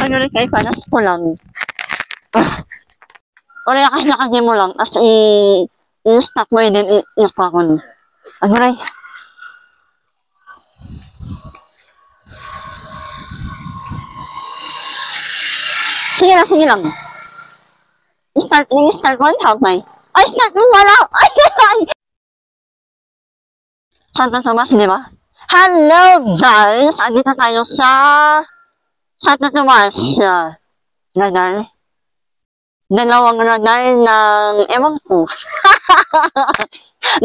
Ano rin kayo, panas ko lang. O rin nakakanya mo lang, as i-stack mo yun, i-pakon. Ano rin? Sige lang. I-start mo, help may. Ay, start mo, wala! Ay, ay! Santa Tomas, di ba? Hello, guys! Andito tayo sa Santa Tomas. Radar. Dalawang radar ng ewan ko.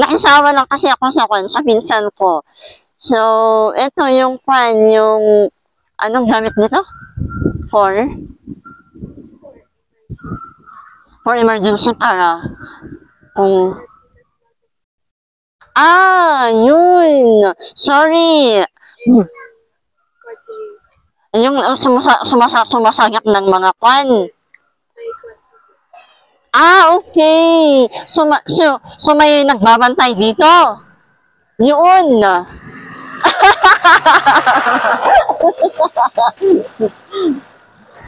Nakisama lang kasi ako sa pinsan ko. So, ito yung yung anong gamit nito? For emergency para kung yun. Sorry. Yung sumasagap ng mga kwan. Okay. So may nagbabantay dito. Yun.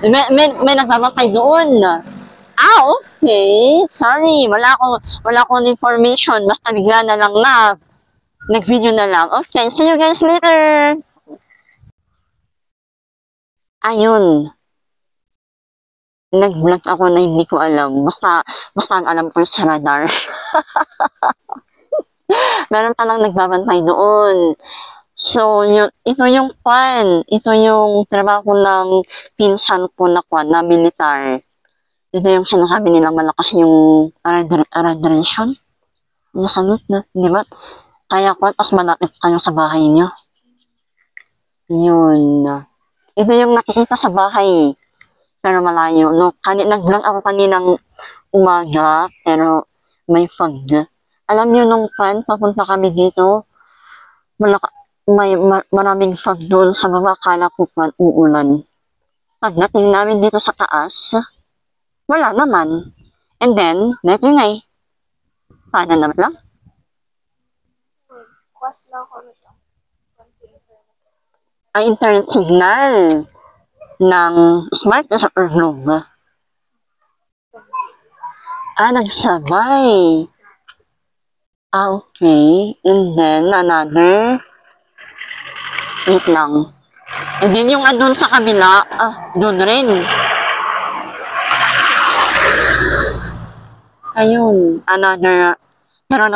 may nagbabantay doon. Okay. Sorry. Wala akong information. Basta bigla na lang nag-video na lang. Okay. See you guys later. Ayun. Nag-vlog ako na hindi ko alam. Basta ang alam ko sa radar. Meron palang nagbabantay doon. So, ito yung kwan. Ito yung trabaho ng pinsan ko na kwan, na militar. Ito yung sinasabi nilang malakas yung radiation. Nasamit na, di ba? Kaya kwan, as malapit kayo sa bahay niyo. Yun. Ito yung nakikita sa bahay. Pero malayo. No, nag-vlog ako kaninang umaga, pero may fog. Alam niyo nung papunta kami dito, maraming fog doon sa baba, kala ko uulan. Pagdating namin dito sa taas, wala naman. And then, natingay. Paano naman lang? Ay, internet signal ng smart or globe. Nagsabay. Okay. And then, another. Wait lang. And then, yung andun sa kabila, doon rin. Ayun. Another. Pero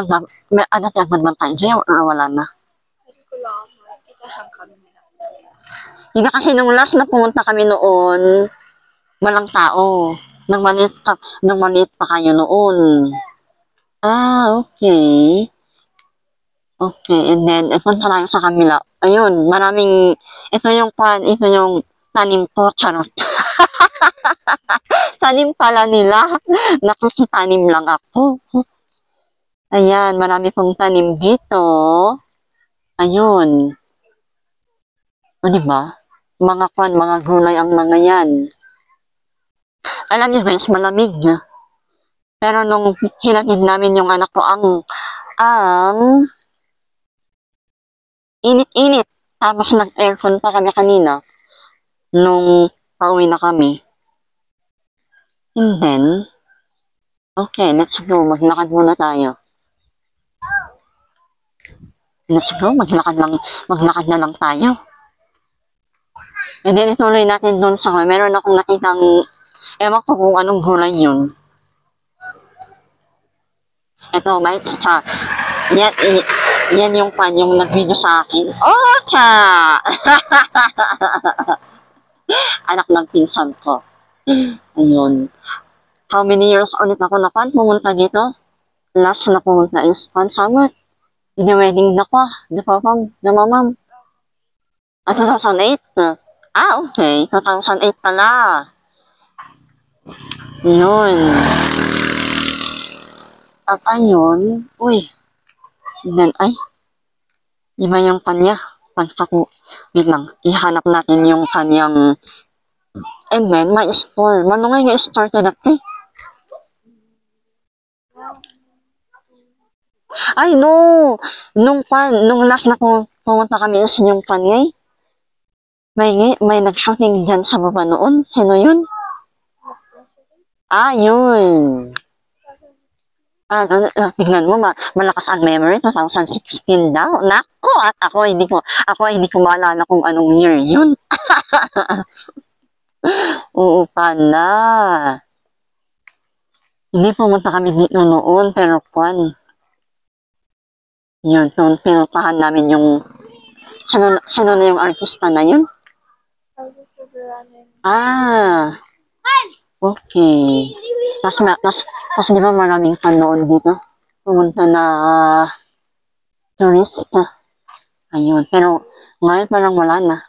may nagbantay dyan or wala na? Hindi ko lang. Itahang kami nila. Hindi kasi nung last na pumunta kami noon, walang tao. Nang maliit pa kayo noon. Okay. Okay, and then, punta tayo sa kamila. Ayun, ito yung tanim ko, charot. Tanim pala nila. Nakikitanim lang ako. Ayan, marami pong tanim dito. Ayun. O, diba? Mga gulay ang mga yan. Alam niyo guys, malamig. Pero nung hinatid namin yung anak ko ang init-init. Tapos nag-aircon pa kami kanina nung pauwi na kami. And then, okay, let's go. Maglakad muna tayo. Let's go. Maglakad na lang tayo. And then, ituloy natin doon sa meron akong nakitang ewan ko kung anong gulay yun. Ito, may cha. Yan yung yung nag-video sa akin. Oh, cha! Anak ng pinsan ko. Ayun. How many years ulit ako na pumunta dito? Last na pumunta is summer. Wedding na ko. Di ba, ma'am? 2008? Okay. 2008 pala. Yun. At ayun, then, iba yung kanya. Wait lang, ihanap natin yung kanyang, and then, may store. Manungay nga store ka dati. No! Nung last na pumunta kami is yung kanyay. May nag-shooting dyan sa baba noon. Sino yun? Yun. Tignan mo, malakas ang memory. 2016 daw. Nako, at ako hindi ko maalala kung anong year yun. Oo pala. Hindi pumunta kami dito noon, pero yun, noon pinuntahan namin yung, sino na yung artista na yun? Okay. Tapos di ba maraming fan noon dito? Pumunta na tourist. Ayun, pero ngayon parang wala na.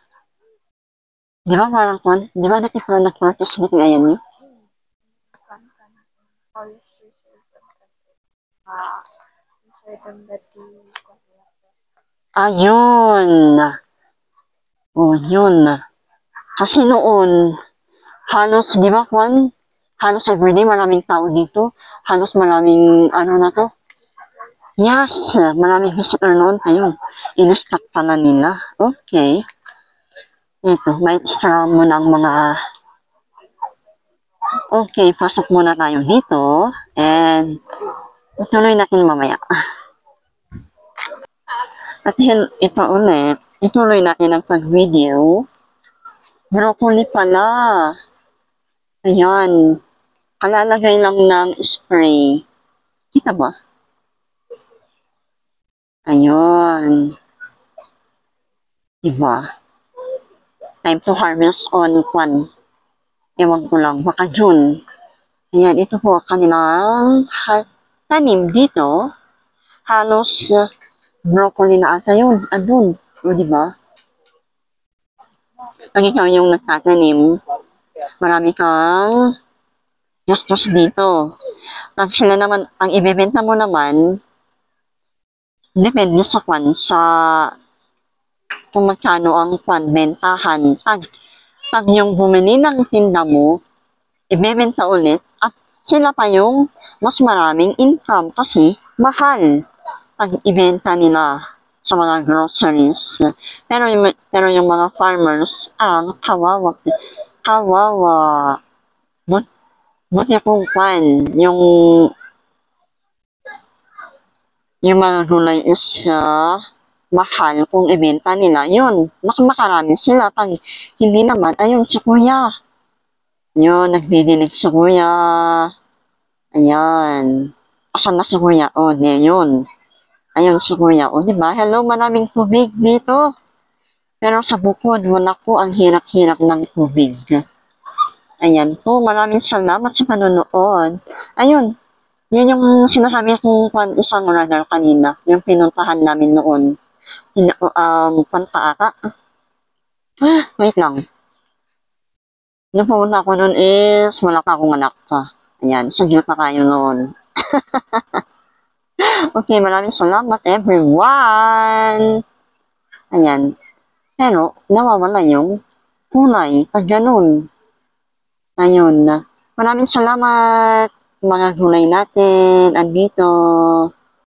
Di ba parang di ba dati parang nag-protest dito ayan yun? Ayun. Yun. Kasi noon, halos, di ba halos everyday maraming tao dito. Halos maraming, na to? Yes, maraming visitor noon. Ayun, in-stock pala nila. Okay. Ito, may extra mo ng mga... Okay, pasok muna tayo dito. And, tuloy natin mamaya. At ito ulit, ituloy natin ang pag-video. Broccoli pala. Ayan. Kalalagay lang ng spray. Kita ba? Ayun. Diba? Time to harvest on ewan ko lang, baka June. Ayan, ito po kanilang tanim dito. Halos broccoli na ata yun. Andun. O, diba? Pag ikaw yung nagtatanim, marami kang gastos dito. Pag sila naman, ang ibebenta mo naman, depende sa kung magkano ang bentahan. Pag yung bumili ng tinda mo, ibebenta ulit, at sila pa yung mas maraming income kasi mahal pag ibenta nila sa mga groceries. Pero yung mga farmers, ang kawawa. Buti kung yung mga gulay is mahal kung ibenta nila. Yun, makarami sila. Pag hindi naman, ayun, si kuya. Yun, nagdidinig si kuya. Ayan. Asan na si kuya? Yun. Ayun si kuya. Diba? Hello, maraming tubig dito. Pero sa bukod, wala ko ang hirap-hirap ng tubig. Ayan po, maraming salamat sa panonood. Ayun, yun yung sinasabi kong isang runner kanina, yung pinuntahan namin noon. Pantaaka. Wait lang. Nung pumunta ako noon is, wala pa akong anak pa. Ayan, saglit pa kayo noon. Okay, maraming salamat everyone! Ayan. Pero, nawawala yung kulay. Pag ganun. Ayun. Maraming salamat mga gulay natin. Andito.